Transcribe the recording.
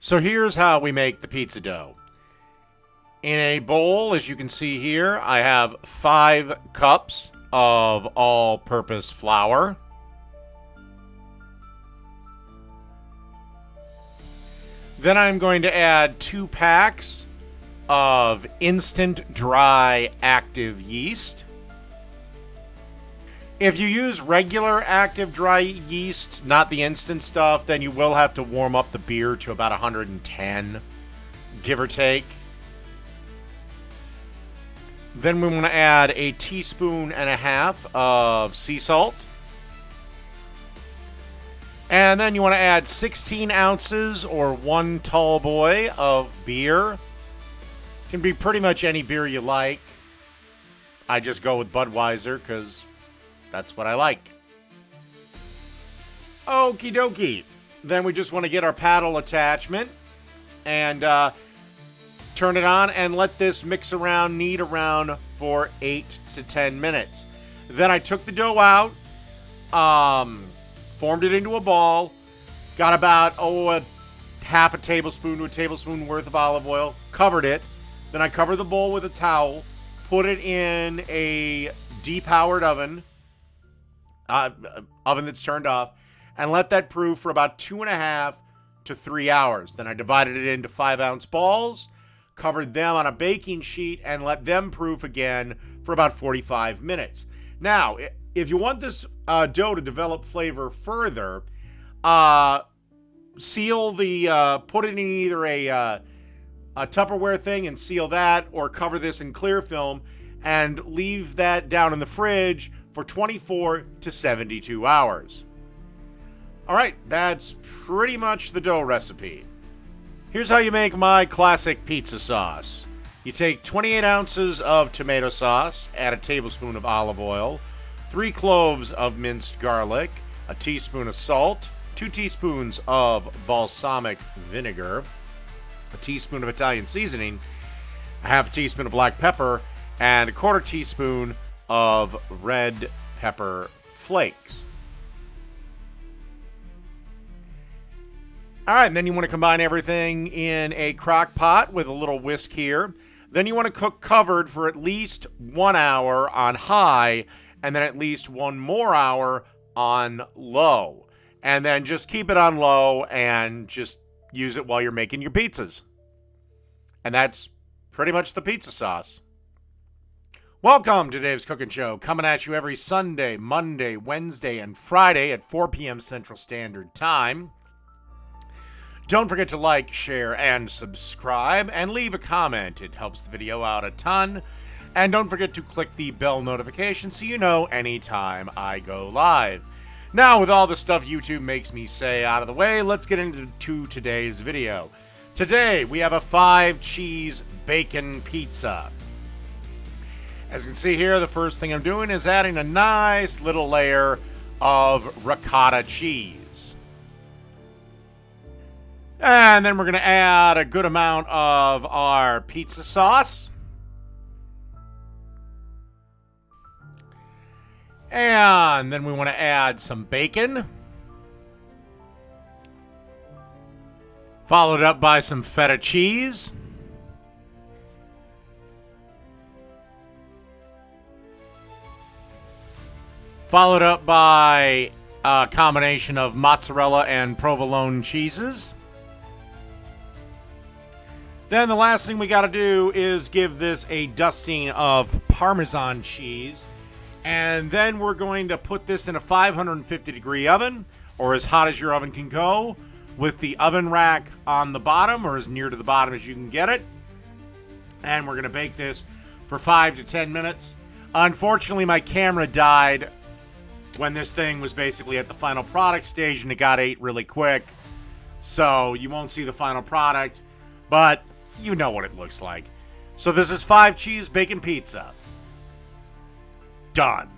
So here's how we make the pizza dough. In a bowl, as you can see here, I have 5 cups of all-purpose flour. Then I'm going to add 2 packs of instant dry active yeast. If you use regular active dry yeast, not the instant stuff, then you will have to warm up the beer to about 110, give or take. Then we want to add a teaspoon and a half of sea salt. And then you want to add 16 ounces or 1 tall boy of beer. Can be pretty much any beer you like. I just go with Budweiser because that's what I like. Okie dokie. Then we just want to get our paddle attachment and turn it on and let this mix around, knead around for 8 to 10 minutes. Then I took the dough out, formed it into a ball, got about a half a tablespoon to a tablespoon worth of olive oil, covered it. Then I covered the bowl with a towel, put it in a depowered oven, oven that's turned off, and let that proof for about 2.5 to 3 hours. Then I divided it into 5-ounce balls, covered them on a baking sheet, and let them proof again for about 45 minutes. Now, if you want this dough to develop flavor further, seal the, put it in either a Tupperware thing and seal that, or cover this in clear film and leave that down in the fridge for 24 to 72 hours. All right, that's pretty much the dough recipe. Here's how you make my classic pizza sauce. You take 28 ounces of tomato sauce, add a tablespoon of olive oil, 3 cloves of minced garlic, a teaspoon of salt, 2 teaspoons of balsamic vinegar, a teaspoon of Italian seasoning, a half a teaspoon of black pepper, and a 1/4 teaspoon of red pepper flakes. All right, and then you want to combine everything in a crock pot with a little whisk here. Then you want to cook covered for at least 1 hour on high, and then at least 1 more hour on low. And then just keep it on low and just use it while you're making your pizzas. And that's pretty much the pizza sauce. Welcome to Dave's Cooking Show, coming at you every Sunday, Monday, Wednesday, and Friday at 4 p.m. Central Standard Time. Don't forget to like, share, and subscribe, and leave a comment. It helps the video out a ton. And don't forget to click the bell notification so you know anytime I go live. Now, with all the stuff YouTube makes me say out of the way, let's get into today's video. Today, we have a 5-cheese bacon pizza. As you can see here, the first thing I'm doing is adding a nice little layer of ricotta cheese. And then we're going to add a good amount of our pizza sauce. And then we want to add some bacon. Followed up by some feta cheese. Followed up by a combination of mozzarella and provolone cheeses. Then the last thing we got to do is give this a dusting of Parmesan cheese. And then we're going to put this in a 550-degree oven, or as hot as your oven can go, with the oven rack on the bottom, or as near to the bottom as you can get it. And we're going to bake this for 5 to 10 minutes. Unfortunately, my camera died when this thing was basically at the final product stage, and it got ate really quick. So you won't see the final product, but you know what it looks like. So this is 5-cheese bacon pizza. Done.